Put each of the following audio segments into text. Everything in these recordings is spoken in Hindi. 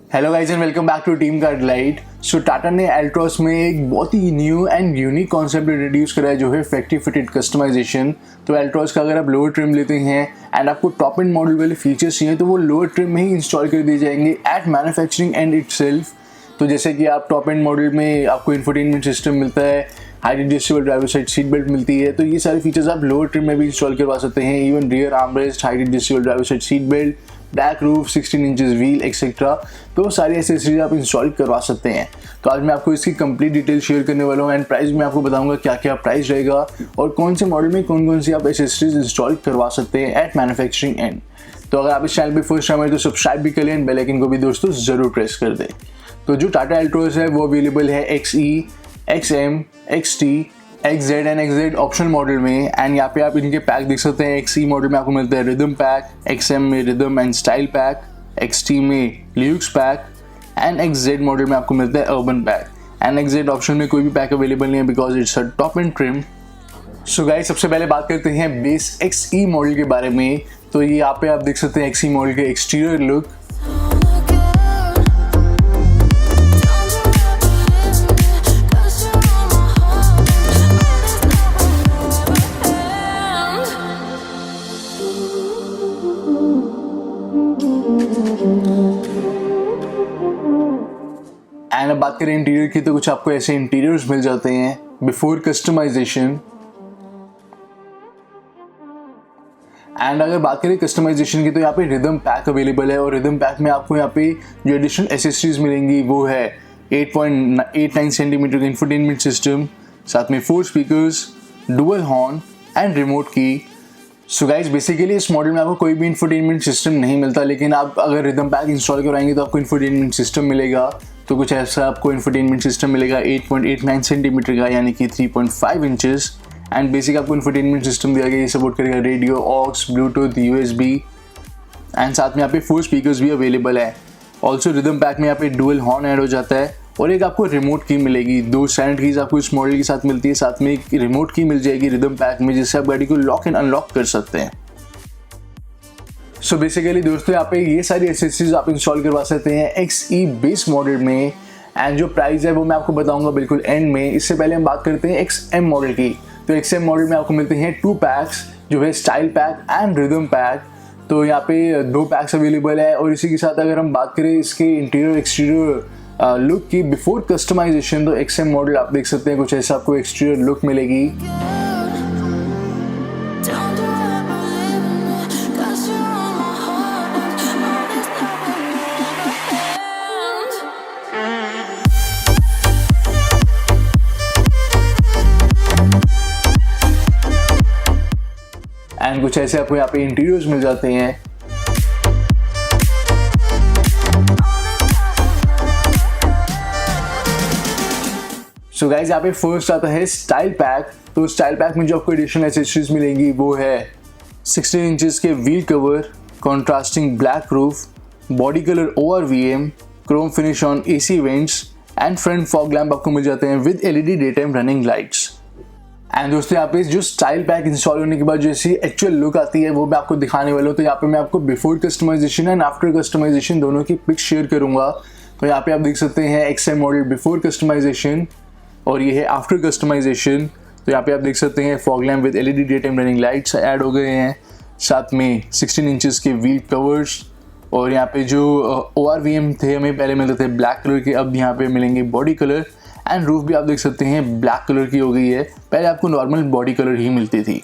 Hello guys and welcome back to team car delight. So Tata ने अल्ट्रॉज में एक बहुत ही new and unique concept introduce करा है जो है फैक्ट्री फिटेड कस्टमाइजेशन। तो अल्ट्रॉज का अगर आप लोअर ट्रिम लेते हैं एंड आपको टॉप एंड मॉडल वाले फीचर्स चाहिए तो वो लोअर ट्रिम में ही इंस्टॉल कर दिए जाएंगे एट मैन्युफैक्चरिंग एंड इटसेल्फ। तो जैसे कि आप टॉप एंड मॉडल में आपको इंफोटेनमेंट सिस्टम मिलता है, high adjustable driver side seat belt मिलती है, तो ये सारे फीचर्स आप लोअर ट्रिम में भी इंस्टॉल करवा सकते हैं। Even rear armrest, high adjustable driver side seat belt, back roof, 16 inches wheel etcetera, तो सारी एसेसरीज आप इंस्टॉल करवा सकते हैं। तो आज मैं आपको इसकी कंप्लीट डिटेल शेयर करने वाला हूँ एंड प्राइस में आपको बताऊंगा क्या क्या प्राइस रहेगा और कौन से मॉडल में कौन कौन सी आप एसेसरीज इंस्टॉल करवा सकते हैं एट मैन्युफैक्चरिंग एंड। तो अगर आप इस चैनल पे फर्स्ट टाइम है तो सब्सक्राइब भी कर लें, बेल आइकन को भी दोस्तों जरूर प्रेस कर दें। तो जो टाटा अल्ट्रोज है वो अवेलेबल है XE, XM, XT, XZ and XZ optional model में। एंड यहाँ पे आप इनके पैक देख सकते हैं। XE मॉडल में आपको मिलता है रिदम पैक, XM में rhythm and style pack, XT में Luke's pack and XZ model में आपको मिलता है urban pack. And XZ option में कोई भी पैक अवेलेबल नहीं है because it's a top and trim. So guys सबसे पहले बात करते हैं बेस XE मॉडल के बारे में। तो ये यहाँ पे आप देख सकते हैं XE मॉडल के एक्सटीरियर लुक। एंड अब बात करें इंटीरियर की तो कुछ आपको ऐसे इंटीरियर्स मिल जाते हैं बिफोर कस्टमाइजेशन। एंड अगर बात करें कस्टमाइजेशन की तो यहाँ पे रिदम पैक अवेलेबल है और रिदम पैक में आपको यहाँ पे जो एडिशनल एसेसरीज मिलेंगी वो है 8.89 सेंटीमीटर का इंफोटेनमेंट सिस्टम, साथ में 4 speakers, dual horn and remote की। सो गाइस बेसिकली इस मॉडल में आपको कोई भी इंफोटेनमेंट सिस्टम नहीं मिलता, लेकिन आप अगर रिदम पैक इंस्टॉल कराएंगे तो आपको इंफोटेनमेंट सिस्टम मिलेगा। तो कुछ ऐसा आपको इंफोटेनमेंट सिस्टम मिलेगा 8.89 सेंटीमीटर का यानी कि 3.5 इंचेस। एंड बेसिक आपको इंफोटेनमेंट सिस्टम दिया गया, ये सपोर्ट करेगा radio, aux, Bluetooth, USB and साथ में यहाँ पे 4 स्पीकर्स भी अवेलेबल है। ऑल्सो रिदम पैक में यहाँ पे डुअल हॉर्न ऐड हो जाता है और एक आपको रिमोट की मिलेगी। 2 स्टैंडर्ड कीज आपको इस मॉडल के साथ मिलती है, साथ में एक रिमोट की मिल जाएगी रिदम पैक में जिससे आप गाड़ी को लॉक एंड अनलॉक कर सकते हैं। सो बेसिकली दोस्तों यहाँ पे ये सारी एसेसरीज आप इंस्टॉल करवा सकते हैं XE बेस मॉडल में। एंड जो प्राइस है वो मैं आपको बताऊंगा बिल्कुल एंड में। इससे पहले हम बात करते हैं XM मॉडल की। तो XM मॉडल में आपको मिलते हैं 2 पैक्स जो है style pack and rhythm pack. तो यहाँ पे 2 पैक्स अवेलेबल है और इसी के साथ अगर हम बात करें इसके इंटीरियर एक्सटीरियर लुक की बिफोर कस्टमाइजेशन तो XM मॉडल आप देख सकते हैं कुछ ऐसा आपको एक्सटीरियर लुक मिलेगी। एंड कुछ ऐसे आपको यहाँ पे इंटीरियर्स मिल जाते हैं। सो गाइज यहाँ पे फर्स्ट आता है स्टाइल पैक। तो स्टाइल पैक में जो आपको एडिशनल एक्सेसरीज मिलेंगी वो है 16 इंचेस के wheel cover, contrasting black roof, body colour ORVM, Chrome finish on AC vents and front fog lamp आपको मिल जाते हैं with LED day time running lights. And दोस्तों यहाँ पे जो स्टाइल पैक इंस्टॉल होने के बाद जैसी एक्चुअल लुक आती है वो मैं आपको दिखाने वाला हूँ। तो यहाँ पे मैं आपको before customization and after customization दोनों की पिक्स शेयर करूंगा। तो यहाँ पे आप देख सकते हैं XM मॉडल बिफोर कस्टमाइजेशन और ये है आफ्टर कस्टमाइजेशन। तो यहाँ पे आप देख सकते हैं fog lamp with LED day time running lights add हो गए हैं, साथ में 16 इंचेस के व्हील कवर्स और यहाँ पे जो ORVM थे हमें पहले मिलते थे ब्लैक कलर के, अब यहाँ पे मिलेंगे बॉडी कलर। एंड रूफ भी आप देख सकते हैं ब्लैक कलर की हो गई है, पहले आपको नॉर्मल बॉडी कलर ही मिलती थी।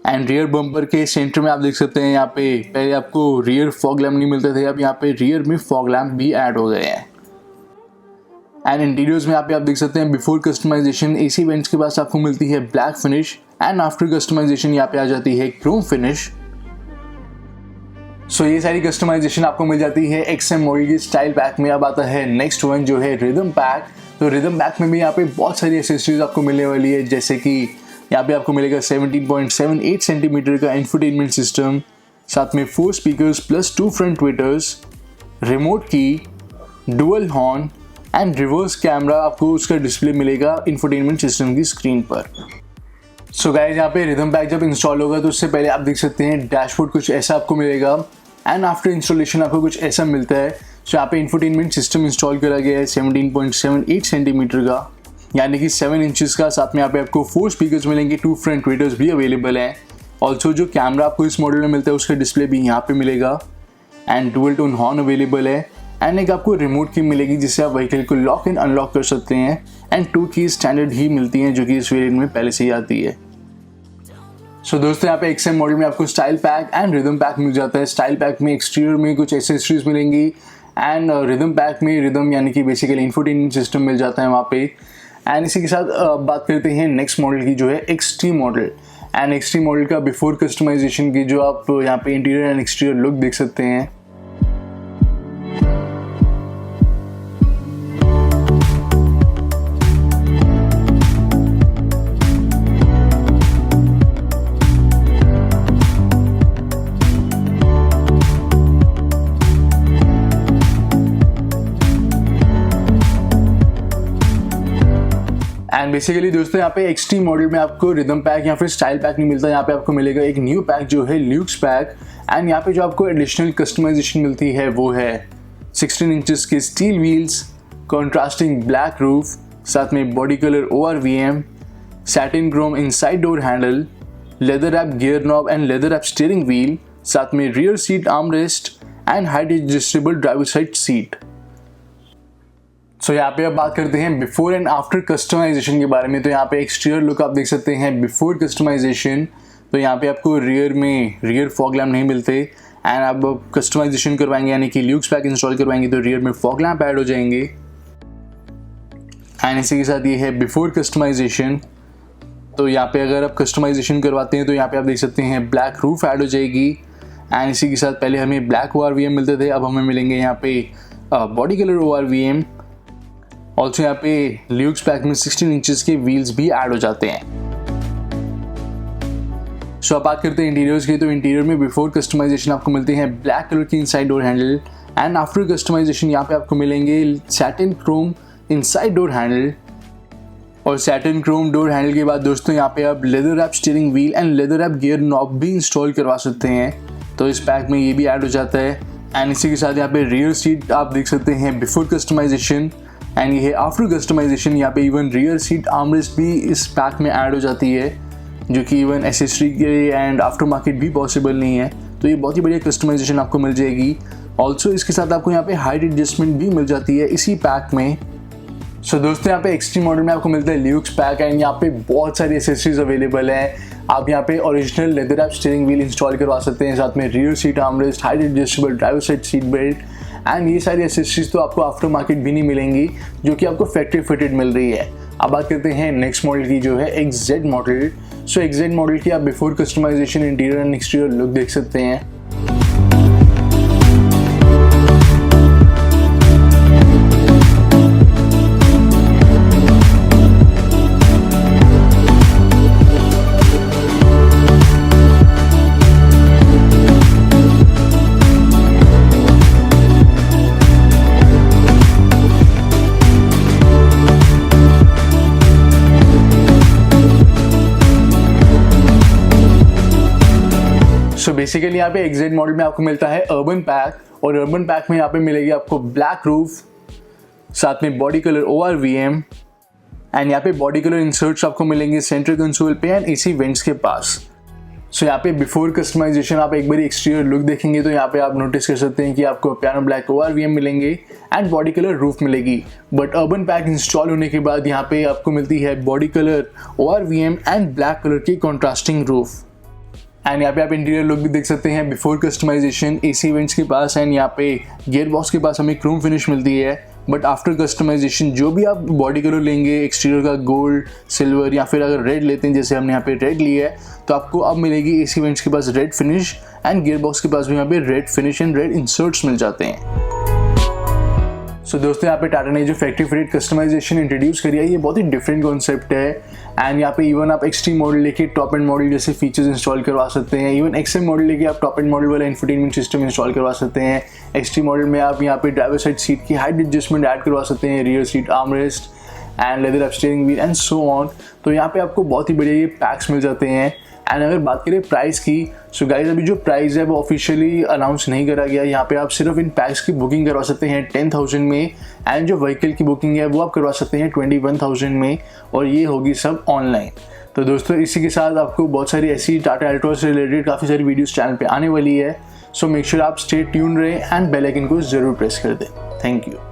एंड रियर बम्पर के सेंटर में आप देख सकते हैं यहाँ पे पहले आपको रियर फॉग लैम्प नहीं मिलते थे, अब यहाँ पे रियर में फॉग लैम्प भी ऐड हो गए हैं। एंड इंटीरियर्स में यहाँ पे आप देख सकते हैं बिफोर कस्टमाइजेशन AC वेंट्स के पास आपको मिलती है black finish and after customization यहाँ पे आ जाती है क्रोम फिनिश। सो ये सारी कस्टमाइजेशन आपको मिल जाती है XM मॉडल की स्टाइल पैक में। अब आता है नेक्स्ट वन जो है रिदम पैक। तो रिदम पैक में भी यहाँ पे बहुत सारी एसेसरीज आपको मिलने वाली है, जैसे कि यहाँ पे आपको मिलेगा 17.78 सेंटीमीटर का इंफोटेनमेंट सिस्टम, साथ में 4 speakers plus 2 front tweeters, remote key, dual horn and reverse camera आपको उसका डिस्प्ले मिलेगा इंफोटेनमेंट सिस्टम की स्क्रीन पर। सो गाइस यहाँ पे रिदम पैक जब इंस्टॉल होगा तो उससे पहले आप देख सकते हैं डैशबोर्ड कुछ ऐसा आपको मिलेगा एंड आफ्टर इंस्टॉलेशन आपको कुछ ऐसा मिलता है। सो यहाँ पे इंफोटेनमेंट सिस्टम इंस्टॉल करा गया है 17.78 सेंटीमीटर का, यानी कि 7 इंचेस का। साथ में यहाँ पे आपको 4 स्पीकर्स मिलेंगे, 2 फ्रंट ट्विटर्स भी अवेलेबल हैं। ऑल्सो जो कैमरा आपको इस मॉडल में मिलता है उसका डिस्प्ले भी यहाँ पे मिलेगा and dual tone horn available है एंड एक आपको रिमोट की मिलेगी जिससे आप व्हीकल को लॉक एंड अनलॉक कर सकते हैं एंड 2 कीज स्टैंडर्ड ही मिलती हैं जो कि इस वेरिएंट में पहले से ही आती है। सो दोस्तों यहाँ पे XM मॉडल में आपको style pack and rhythm pack मिल जाता है। स्टाइल पैक में एक्सटीरियर में कुछ एक्सेसरीज मिलेंगी एंड रिदम पैक में रिदम यानी कि बेसिकली इंफोटेनमेंट सिस्टम मिल जाता है वहाँ पे। एंड इसी के साथ बात करते हैं नेक्स्ट मॉडल की जो है XT model. And XT model का बिफोर कस्टमाइजेशन की जो आप यहाँ पे इंटीरियर एंड एक्सटीरियर लुक देख सकते हैं। एंड बेसिकली दोस्तों यहाँ पे XT मॉडल में आपको रिदम पैक या फिर स्टाइल पैक नहीं मिलता। यहाँ पे आपको मिलेगा एक न्यू पैक जो है ल्यूक्स पैक। एंड यहाँ पे जो आपको एडिशनल कस्टमाइजेशन मिलती है वो है 16 इंचेस के steel wheels, contrasting black roof, साथ में body colour ORVM, satin chrome inside door handle, leather wrap gear knob and leather wrap steering wheel, साथ में rear seat armrest and height adjustable driver side seat. So यहाँ पे अब बात करते हैं बिफोर एंड आफ्टर कस्टमाइजेशन के बारे में। तो यहाँ पे एक्सटीरियर लुक आप देख सकते हैं बिफोर कस्टमाइजेशन। तो यहाँ पे आपको रियर फॉग लैम्प नहीं मिलते एंड आप कस्टमाइजेशन करवाएंगे यानी कि ल्यूक्स पैक इंस्टॉल करवाएंगे तो रियर में फॉग लैम्प ऐड हो जाएंगे। एंड इसी के साथ ये है बिफोर कस्टमाइजेशन। तो यहाँ पे अगर आप कस्टमाइजेशन करवाते हैं तो यहाँ पे आप देख सकते हैं ब्लैक रूफ ऐड हो जाएगी। एंड इसी के साथ पहले हमें ब्लैक ORVM मिलते थे, अब हमें मिलेंगे यहाँ पे बॉडी कलर ORVM। ऑल्सो यहाँ पे ल्यूक्स पैक में 16 इंचेस के व्हील्स भी ऐड हो जाते हैं। सो अब बात करते हैं इंटीरियर्स की। तो इंटीरियर में बिफोर कस्टमाइजेशन आपको मिलते हैं ब्लैक कलर की inside door handle and after customization यहाँ पे आपको मिलेंगे satin chrome inside door handle. और सैटिन क्रोम डोर हैंडल के बाद दोस्तों यहाँ पे आप leather wrap steering wheel and leather wrap gear knob भी इंस्टॉल करवा सकते हैं, तो इस पैक में ये भी ऐड हो जाता है। एंड इसी के साथ यहाँ पे रियर सीट आप देख सकते हैं बिफोर कस्टमाइजेशन एंड ये आफ्टर कस्टमाइजेशन। यहाँ पे इवन रियर सीट आर्मरेस्ट भी इस पैक में ऐड हो जाती है जो कि इवन एसेसरी के एंड आफ्टर मार्केट भी पॉसिबल नहीं है, तो ये बहुत ही बढ़िया कस्टमाइजेशन आपको मिल जाएगी। ऑल्सो इसके साथ आपको यहाँ पे हाइट एडजस्टमेंट भी मिल जाती है इसी पैक में। सो दोस्तों यहाँ पे XT मॉडल में आपको मिलता है ल्यूक्स पैक एंड यहाँ पे बहुत सारी एसेसरीज अवेलेबल हैं। आप यहाँ पे original leather wrap steering wheel install करवा सकते हैं, साथ में rear seat armrest, height adjustable driver side seat belt and ये सारी एसेसरीज तो आपको आफ्टर मार्केट भी नहीं मिलेंगी जो कि आपको फैक्ट्री फिटेड मिल रही है। अब बात करते हैं नेक्स्ट मॉडल की जो है XZ model. So XZ model की आप before customization interior and exterior look देख सकते हैं। सो बेसिकली यहाँ पे XZ मॉडल में आपको मिलता है अर्बन पैक और अर्बन पैक में यहाँ पे मिलेगी आपको ब्लैक रूफ, साथ में बॉडी कलर ORVM एंड यहाँ पे बॉडी कलर इंसर्ट्स आपको मिलेंगे सेंटर कंसोल पे एंड AC वेंट्स के पास। सो यहाँ पे बिफोर कस्टमाइजेशन आप एक बार एक्सटीरियर लुक देखेंगे तो यहाँ पे आप नोटिस कर सकते हैं कि आपको पियानो ब्लैक ORVM मिलेंगे एंड बॉडी कलर रूफ मिलेगी। बट अर्बन पैक इंस्टॉल होने के बाद यहाँ पे आपको मिलती है body colour ORVM and black colour की कॉन्ट्रास्टिंग रूफ। एंड यहाँ पे आप इंटीरियर लुक भी देख सकते हैं बिफोर कस्टमाइजेशन AC वेंट्स के पास एंड यहाँ पे गियर बॉक्स के पास हमें क्रोम फिनिश मिलती है। बट आफ्टर कस्टमाइजेशन जो भी आप बॉडी कलर लेंगे एक्सटीरियर का गोल्ड, सिल्वर या फिर अगर रेड लेते हैं जैसे हमने यहाँ पे रेड लिया है तो आपको अब मिलेगी AC वेंट्स के पास red finish and gear box के पास भी यहाँ पे red finish and red inserts मिल जाते हैं। सो दोस्तों यहाँ पे टाटा ने जो फैक्ट्री फिटेड कस्टमाइजेशन इंट्रोड्यूस करी है ये बहुत ही डिफरेंट कॉन्सेप्ट है एंड यहाँ पे इवन आप XT मॉडल लेके टॉप एंड मॉडल जैसे फीचर्स इंस्टॉल करवा सकते हैं। इवन XM मॉडल लेके आप टॉप एंड मॉडल वाला इंफोटेनमेंट सिस्टम इंस्टॉल करवा सकते हैं। XT मॉडल में आप यहाँ पे ड्राइवर साइड सीट की हाइट एडजस्टमेंट ऐड करवा सकते हैं, rear seat armrest and leather wrap steering wheel and so on. तो यहाँ पे आपको बहुत ही बढ़िया ये पैक्स मिल जाते हैं एंड अगर बात करें प्राइस की, सो गाइज अभी जो प्राइस है वो ऑफिशियली अनाउंस नहीं करा गया। यहाँ पे आप सिर्फ इन पैक्स की बुकिंग करवा सकते हैं 10,000 में, एंड जो व्हीकल की बुकिंग है वो आप करवा सकते हैं 21,000 में, और ये होगी सब ऑनलाइन। तो दोस्तों इसी के साथ आपको बहुत सारी ऐसी टाटा अल्ट्रोज से रिलेटेड काफ़ी सारी वीडियोस चैनल पे आने वाली है। सो मेक श्योर आप स्टे ट्यून रहे एंड बेल आइकन को ज़रूर प्रेस कर दें। Thank you.